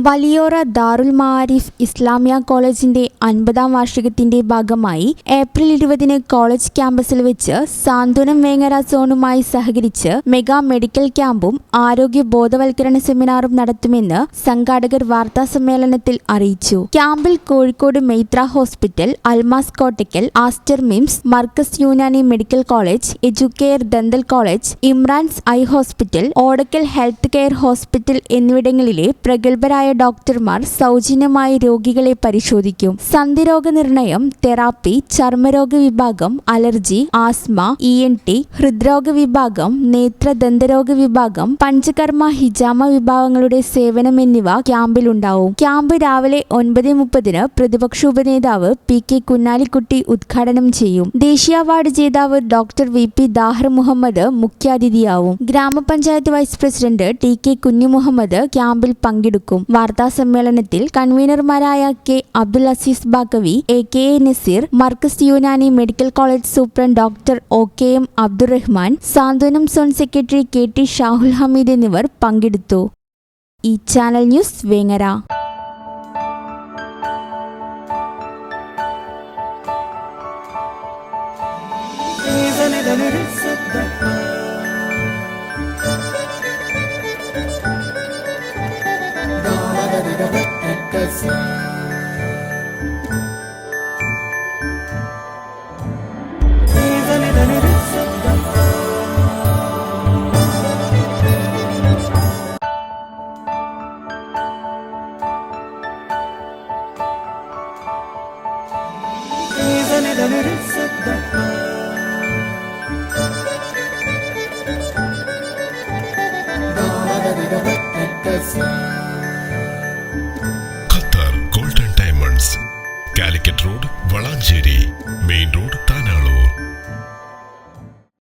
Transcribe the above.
വലിയോറ ദാറുൽ മആരിഫ് ഇസ്ലാമിയ കോളേജിന്റെ 50-ാം വാർഷികത്തിന്റെ ഭാഗമായി April 20-ന് college ക്യാമ്പസിൽ വെച്ച് സാന്ത്വനം വേങ്ങര സോണുമായി സഹകരിച്ച് മെഗാ മെഡിക്കൽ ക്യാമ്പും ആരോഗ്യ ബോധവൽക്കരണ സെമിനാറും നടത്തുമെന്ന് സംഘാടകർ വാർത്താസമ്മേളനത്തിൽ അറിയിച്ചു. ക്യാമ്പിൽ Kozhikode Meitra hospital, Almas Kottakkal, Aster MIMS, Markaz Unani medical college, Educare dental college, Imran's eye hospital, Odakkal health care hospital എന്നിവിടങ്ങളിലെ പ്രഗത്ഭരായ ഡോക്ടർമാർ സൗജന്യമായി രോഗികളെ പരിശോധിക്കും. സന്ധിരോഗ നിർണയം, തെറാപ്പി, ചർമ്മരോഗ വിഭാഗം, അലർജി, ആസ്മ, ENT, ഹൃദ്രോഗ വിഭാഗം, നേത്ര ദന്തരോഗ വിഭാഗം, പഞ്ചകർമ്മ, ഹിജാമ വിഭാഗങ്ങളുടെ സേവനം എന്നിവ ക്യാമ്പിലുണ്ടാവും. ക്യാമ്പ് രാവിലെ 9:30-ന് പ്രതിപക്ഷ ഉപനേതാവ് PK കുഞ്ഞാലിക്കുട്ടി ഉദ്ഘാടനം ചെയ്യും. ദേശീയ അവാർഡ് ജേതാവ് ഡോക്ടർ VP ദാഹർ മുഹമ്മദ് മുഖ്യാതിഥിയാവും. ഗ്രാമപഞ്ചായത്ത് വൈസ് പ്രസിഡന്റ് TK കുഞ്ഞിമുഹമ്മദ് ക്യാമ്പിൽ പങ്കെടുക്കും. വാർത്താസമ്മേളനത്തിൽ കൺവീനർമാരായ K Abdul Aziz Baqavi, AKA Naseer, Markaz Unani medical college superintendent doctor OKM Abdurahman, Santhwanam zone secretary KT Shahul Hameed എന്നിവർ പങ്കെടുത്തു. ഈ channel news Vengara. Qatar golden diamonds, Calicut road, Valanchery main road.